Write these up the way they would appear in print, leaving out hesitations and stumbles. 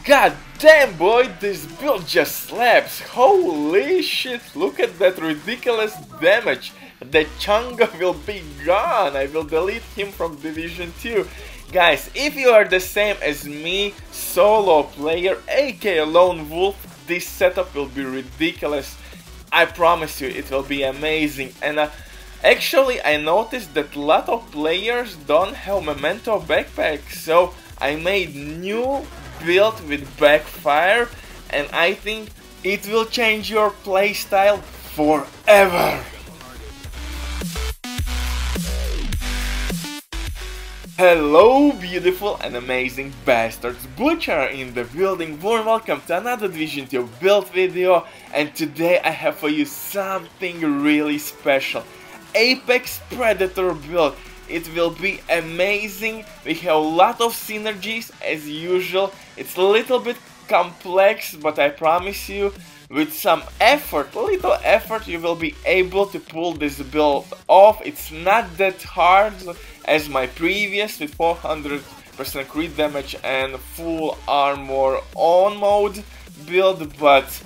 God damn boy, this build just slaps. Holy shit, look at that ridiculous damage. The Changa will be gone. I will delete him from Division 2. Guys, if you are the same as me, solo player, aka Lone Wolf, this setup will be ridiculous. I promise you, it will be amazing. And actually, I noticed that a lot of players don't have memento backpack, so I made new build with Backfire, and I think it will change your playstyle forever. Hello beautiful and amazing bastards, Butcher in the building. Warm welcome to another Division 2 build video, and today I have for you something really special. Apex Predator build. It will be amazing. We have a lot of synergies as usual. It's a little bit complex, but I promise you, with some effort, little effort, you will be able to pull this build off. It's not that hard as my previous with 400% crit damage and full armor on mode build, but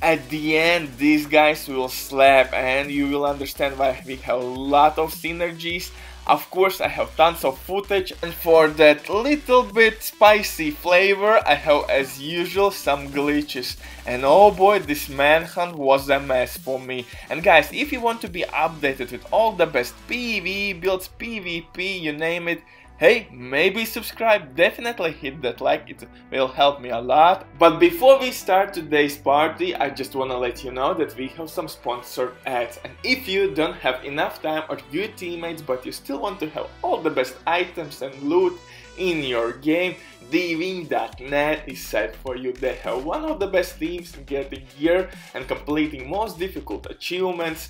at the end these guys will slap and you will understand why we have a lot of synergies. Of course, I have tons of footage, and for that little bit spicy flavor I have as usual some glitches. And oh boy, this manhunt was a mess for me. And guys, if you want to be updated with all the best PvE builds, PvP, you name it, hey, maybe subscribe, definitely hit that like, it will help me a lot. But before we start today's party, I just wanna let you know that we have some sponsored ads. And if you don't have enough time or good teammates, but you still want to have all the best items and loot in your game, Everen.net is set for you. They have one of the best teams in getting gear and completing most difficult achievements.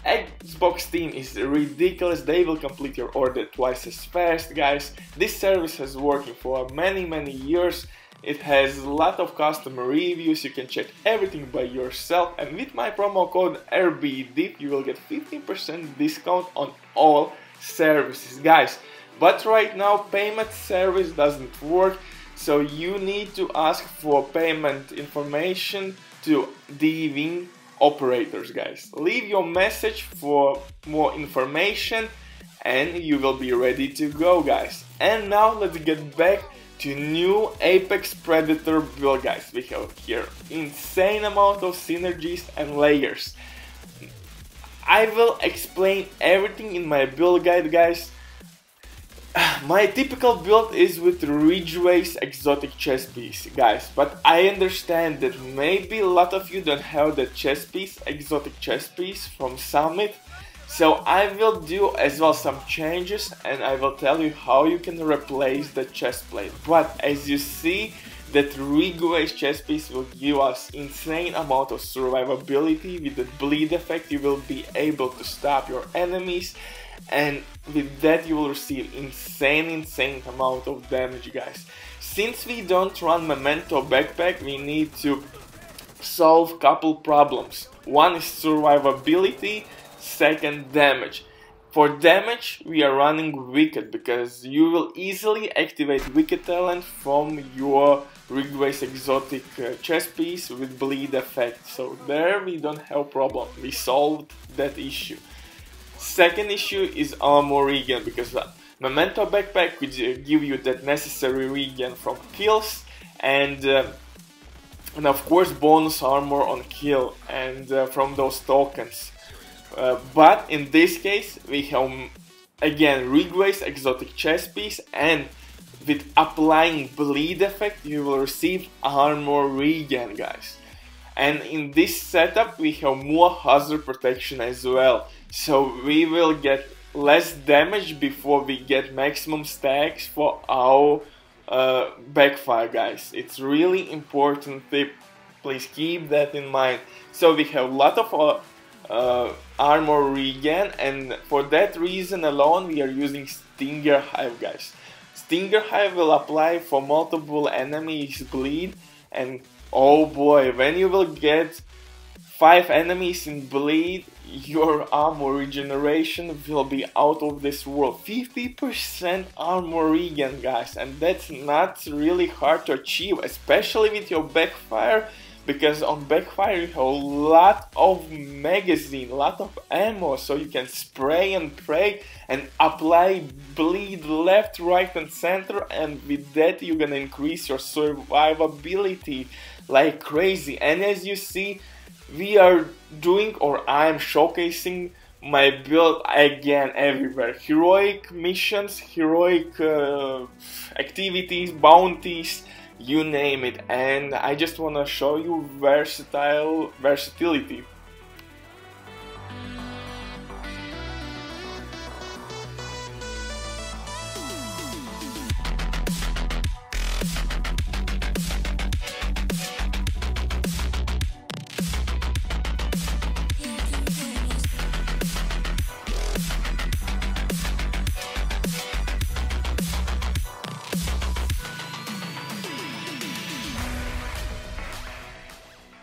Xbox team is ridiculous, they will complete your order twice as fast, guys. This service has working for many years. It has a lot of customer reviews, you can check everything by yourself, and with my promo code RBDIP you will get 15% discount on all services, guys. But right now payment service doesn't work, so you need to ask for payment information to the operators, guys. Leave your message for more information and you will be ready to go, guys. And now let's get back to new Apex Predator build, guys. We have here insane amount of synergies and layers. I will explain everything in my build guide, guys. My typical build is with RIDGEWAY'S exotic chest piece, guys, but I understand that maybe a lot of you don't have the chest piece, exotic chest piece from Summit, so I will do as well some changes and I will tell you how you can replace the chest plate. But as you see, that RIDGEWAY'S chest piece will give us insane amount of survivability. With the bleed effect you will be able to stop your enemies, and with that you will receive insane amount of damage, guys. Since we don't run memento backpack, we need to solve couple problems. One is survivability, second damage. For damage we are running Wicked, because you will easily activate Wicked talent from your RIDGEWAY'S exotic chest piece with bleed effect, so there we don't have problem, we solved that issue. Second issue is armor regen, because memento backpack could give you that necessary regen from kills and of course bonus armor on kill and from those tokens. But in this case we have again RIDGEWAY'S exotic chest piece, and with applying bleed effect you will receive armor regen, guys. And in this setup we have more hazard protection as well, so we will get less damage before we get maximum stacks for our Backfire, guys. It's really important tip, please keep that in mind. So we have a lot of armor regen, and for that reason alone we are using Stinger Hive, guys. Stinger Hive will apply for multiple enemies bleed, and oh boy, when you will get 5 enemies in bleed, your armor regeneration will be out of this world. 50% armor regen, guys, and that's not really hard to achieve, especially with your Backfire, because on Backfire you have a lot of magazine, a lot of ammo, so you can spray and pray and apply bleed left, right and center, and with that you're gonna increase your survivability like crazy. And as you see, we are doing, or I am showcasing my build again everywhere. Heroic missions, heroic activities, bounties, you name it. And I just want to show you versatility.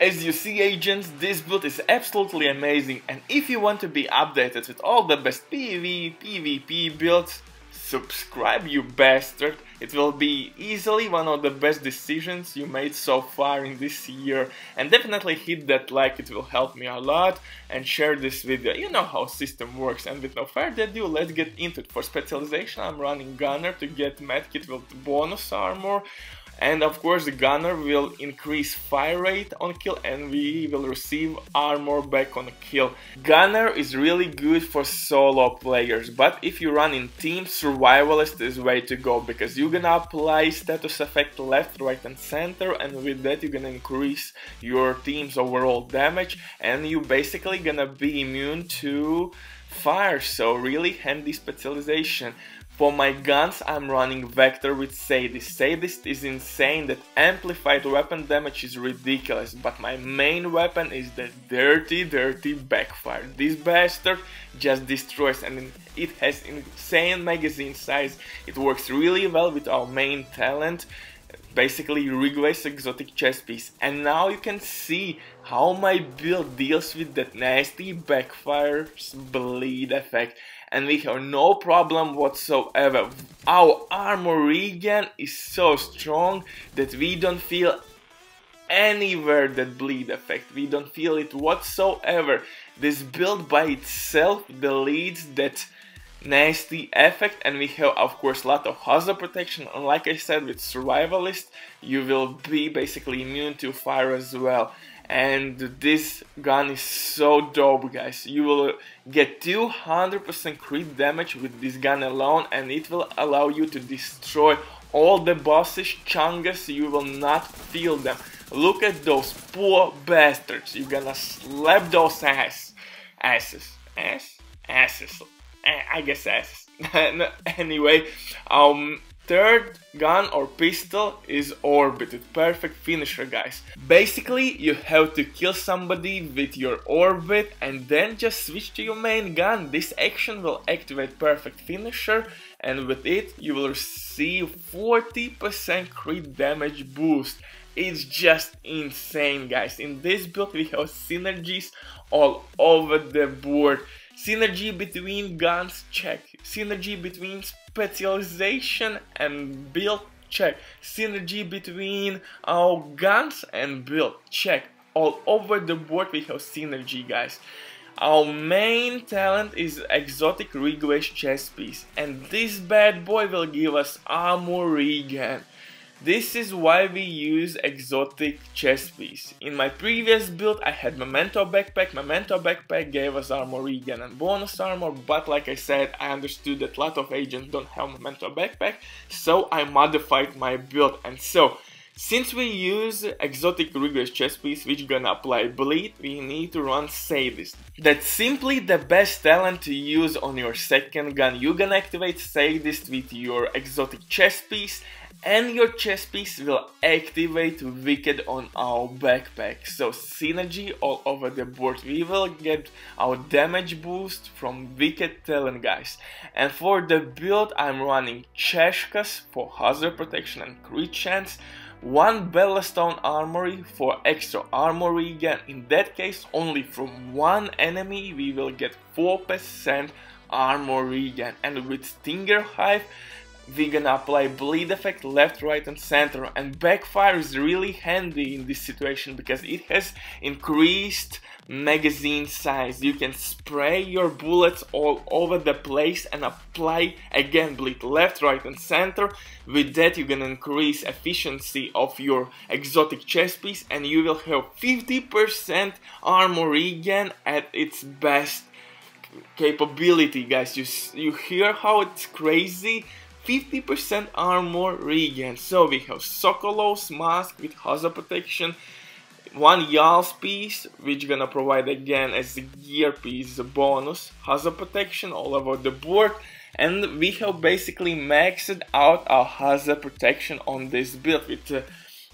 As you see, agents, this build is absolutely amazing, and if you want to be updated with all the best PvE, PvP builds, subscribe, you bastard. It will be easily one of the best decisions you made so far in this year, and definitely hit that like, it will help me a lot, and share this video. You know how system works, and with no further ado, let's get into it. For specialization, I'm running Gunner to get medkit with bonus armor. And of course the Gunner will increase fire rate on kill, and we will receive armor back on kill. Gunner is really good for solo players, but if you run in team, Survivalist is way to go, because you're gonna apply status effect left, right and center, and with that you're gonna increase your team's overall damage, and you basically gonna be immune to fire, so really handy specialization. For my guns, I'm running Vector with SADIST. SADIST is insane, that amplified weapon damage is ridiculous, but my main weapon is the dirty Backfire. This bastard just destroys, and it has insane magazine size. It works really well with our main talent, basically REGEN's exotic chest piece. And now you can see how my build deals with that nasty Backfire's bleed effect, and we have no problem whatsoever. Our armor regen is so strong that we don't feel anywhere that bleed effect. We don't feel it whatsoever. This build by itself deletes that nasty effect, and we have of course a lot of hazard protection, and like I said, with Survivalist you will be basically immune to fire as well. And this gun is so dope, guys. You will get 200% crit damage with this gun alone, and it will allow you to destroy all the bosses, chungus. You will not feel them. Look at those poor bastards. You're gonna slap those asses. I guess asses. Anyway, third gun or pistol is Orbit with perfect finisher, guys. Basically, you have to kill somebody with your Orbit and then just switch to your main gun. This action will activate perfect finisher, and with it you will receive 40% crit damage boost. It's just insane, guys. In this build we have synergies all over the board. Synergy between guns, check. Synergy between specialization and build, check. Synergy between our guns and build, check. All over the board we have synergy, guys. Our main talent is exotic RIDGEWAY'S chest piece, and this bad boy will give us armor regen. This is why we use exotic chest piece. In my previous build I had Memento backpack. Memento backpack gave us armor regen and bonus armor, but like I said, I understood that a lot of agents don't have Memento backpack, so I modified my build. And so, since we use exotic RIDGEWAY'S chest piece which gonna apply bleed, we need to run SADIST. That's simply the best talent to use on your second gun. You gonna activate SADIST with your exotic chest piece, and your chest piece will activate Wicked on our backpack. So synergy all over the board. We will get our damage boost from Wicked talent, guys. And for the build I'm running Cheshkas for hazard protection and crit chance. 1 Bellastone armory for extra armor regen. In that case, only from one enemy we will get 4% armor regen, and with Stinger Hive we're gonna apply bleed effect left, right and center, and Backfire is really handy in this situation because it has increased magazine size. You can spray your bullets all over the place and apply again bleed left, right and center. With that you're gonna increase efficiency of your exotic chest piece, and you will have 50% armor regen at its best capability, guys. You hear how it's crazy? 50% armor regen. So we have Sokolov's mask with hazard protection, 1 Yal's piece, which gonna provide again as a gear piece a bonus hazard protection all over the board, and we have basically maxed out our hazard protection on this build. With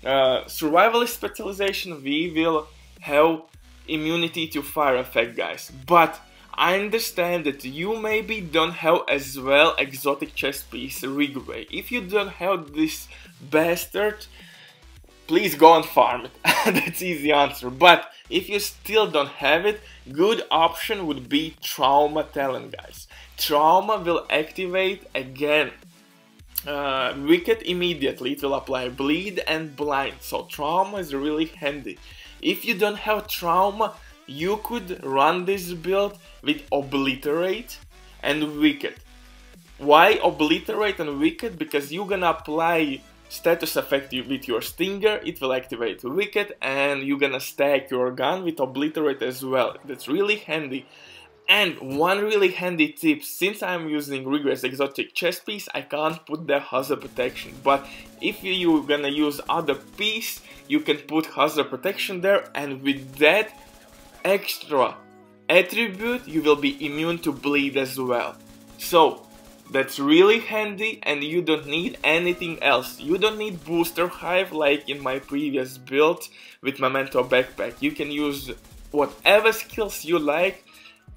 survivalist specialization we will have immunity to fire effect, guys, but I understand that you maybe don't have as well exotic chest piece RIGGEWAY. If you don't have this bastard, please go and farm it. That's easy answer. But if you still don't have it, good option would be Trauma Talent, guys. Trauma will activate again Wicked immediately. It will apply bleed and blind, so Trauma is really handy. If you don't have Trauma, you could run this build with Obliterate and Wicked. Why Obliterate and Wicked? Because you're gonna apply status effect with your Stinger, it will activate Wicked, and you're gonna stack your gun with Obliterate as well. That's really handy. And one really handy tip, since I'm using RIGGEWAY'S exotic chest piece, I can't put the hazard protection, but if you're gonna use other piece, you can put hazard protection there, and with that extra attribute you will be immune to bleed as well. So that's really handy, and you don't need anything else. You don't need booster hive like in my previous build with Memento backpack. You can use whatever skills you like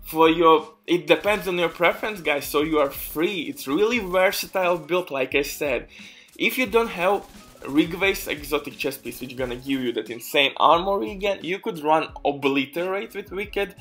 for your, it depends on your preference, guys, so you are free. It's really versatile build, like I said. If you don't have RIGGEWAY'S exotic chest piece, which is gonna give you that insane armor regen, you could run Obliterate with Wicked,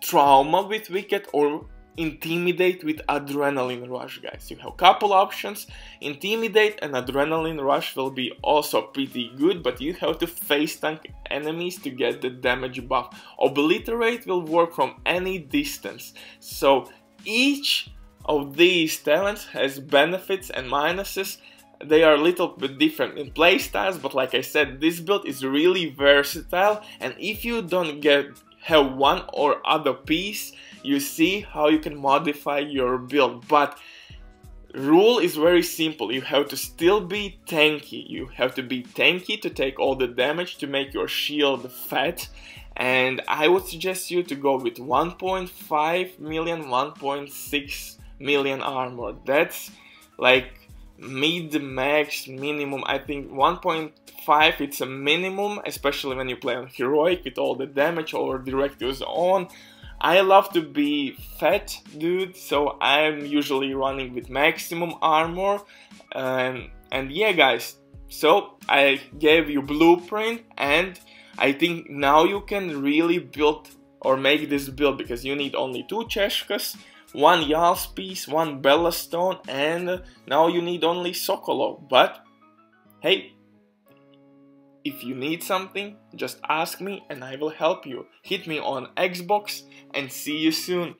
Trauma with Wicked, or Intimidate with Adrenaline Rush, guys. You have a couple options. Intimidate and Adrenaline Rush will be also pretty good, but you have to face tank enemies to get the damage buff. Obliterate will work from any distance. So each of these talents has benefits and minuses. They are a little bit different in playstyles, but like I said, this build is really versatile, and if you don't have one or other piece, you see how you can modify your build. But rule is very simple. You have to still be tanky. You have to be tanky to take all the damage to make your shield fat, and I would suggest you to go with 1.5 million, 1.6 million armor. That's like mid-max minimum. I think 1.5 it's a minimum, especially when you play on heroic with all the damage or directives on. I love to be fat, dude, so I'm usually running with maximum armor, and yeah, guys, so I gave you blueprint, and I think now you can really build or make this build, because you need only 2 Cheshkas, 1 Yal's piece, 1 Bellastone, and now you need only Sokolov. But hey, if you need something, just ask me and I will help you. Hit me on Xbox, and see you soon.